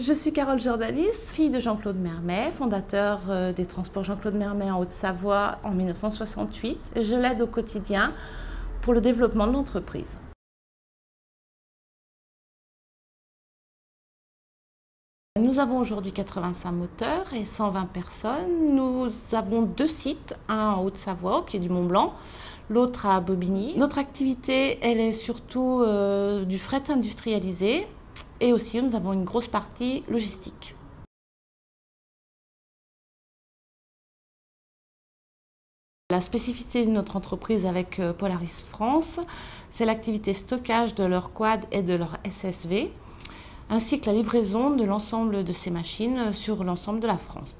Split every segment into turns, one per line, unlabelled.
Je suis Carole Jordanis, fille de Jean-Claude Mermet, fondateur des transports Jean-Claude Mermet en Haute-Savoie en 1968. Je l'aide au quotidien pour le développement de l'entreprise. Nous avons aujourd'hui 85 moteurs et 120 personnes. Nous avons 2 sites, un en Haute-Savoie, au pied du Mont-Blanc, l'autre à Bobigny. Notre activité, elle est surtout du fret industrialisé et aussi nous avons une grosse partie logistique. La spécificité de notre entreprise avec Polaris France, c'est l'activité stockage de leurs quads et de leurs SSV, ainsi que la livraison de l'ensemble de ces machines sur l'ensemble de la France.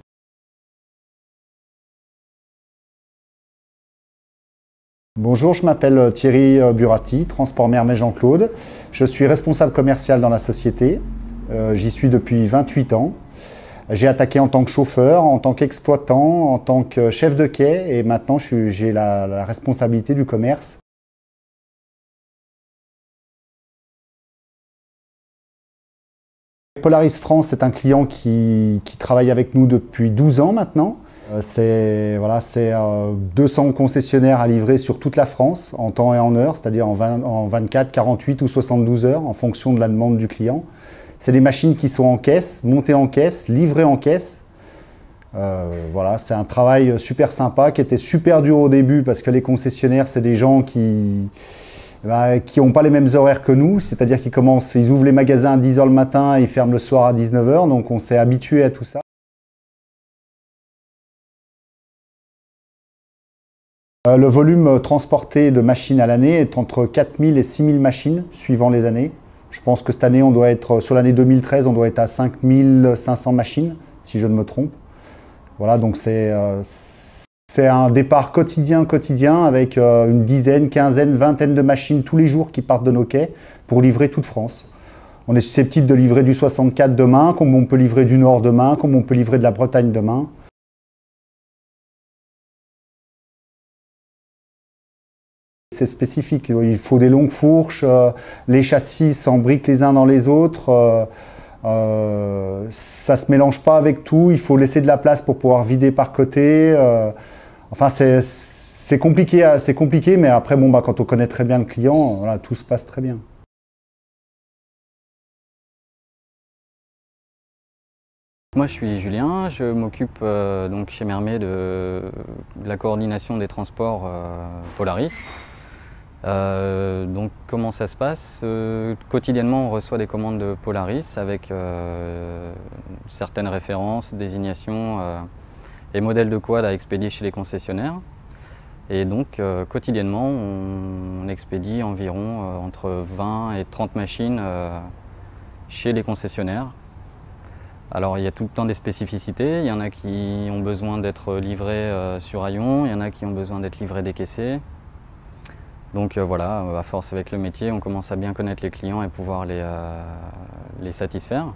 Bonjour, je m'appelle Thierry Burati, Transport Mermet Jean-Claude. Je suis responsable commercial dans la société. J'y suis depuis 28 ans. J'ai attaqué en tant que chauffeur, en tant qu'exploitant, en tant que chef de quai et maintenant j'ai la responsabilité du commerce. Polaris France est un client qui travaille avec nous depuis 12 ans maintenant. C'est 200 concessionnaires à livrer sur toute la France en temps et en heure, c'est-à-dire en 24, 48 ou 72 heures en fonction de la demande du client. C'est des machines qui sont en caisse, montées en caisse, livrées en caisse. C'est un travail super sympa qui était super dur au début parce que les concessionnaires, c'est des gens qui n'ont pas les mêmes horaires que nous, c'est-à-dire ils ouvrent les magasins à 10 h le matin et ils ferment le soir à 19 h, donc on s'est habitué à tout ça. Le volume transporté de machines à l'année est entre 4000 et 6000 machines, suivant les années. Je pense que cette année, sur l'année 2013, on doit être à 5500 machines, si je ne me trompe. Voilà, donc c'est un départ quotidien avec une dizaine, quinzaine, vingtaine de machines tous les jours qui partent de nos quais pour livrer toute France. On est susceptible de livrer du 64 demain, comme on peut livrer du Nord demain, comme on peut livrer de la Bretagne demain. C'est spécifique, il faut des longues fourches, les châssis s'embriquent les uns dans les autres, ça ne se mélange pas avec tout, il faut laisser de la place pour pouvoir vider par côté. Enfin, c'est compliqué, mais après, quand on connaît très bien le client, voilà, tout se passe très bien.
Moi je suis Julien, je m'occupe donc chez Mermet de la coordination des transports Polaris. Donc comment ça se passe? Quotidiennement on reçoit des commandes de Polaris avec certaines références, désignations et modèles de quad à expédier chez les concessionnaires. Et donc quotidiennement on expédie environ entre 20 et 30 machines chez les concessionnaires. Alors il y a tout le temps des spécificités, il y en a qui ont besoin d'être livrés sur rayon, il y en a qui ont besoin d'être livrés décaissés. Donc voilà, à force avec le métier, on commence à bien connaître les clients et pouvoir les satisfaire.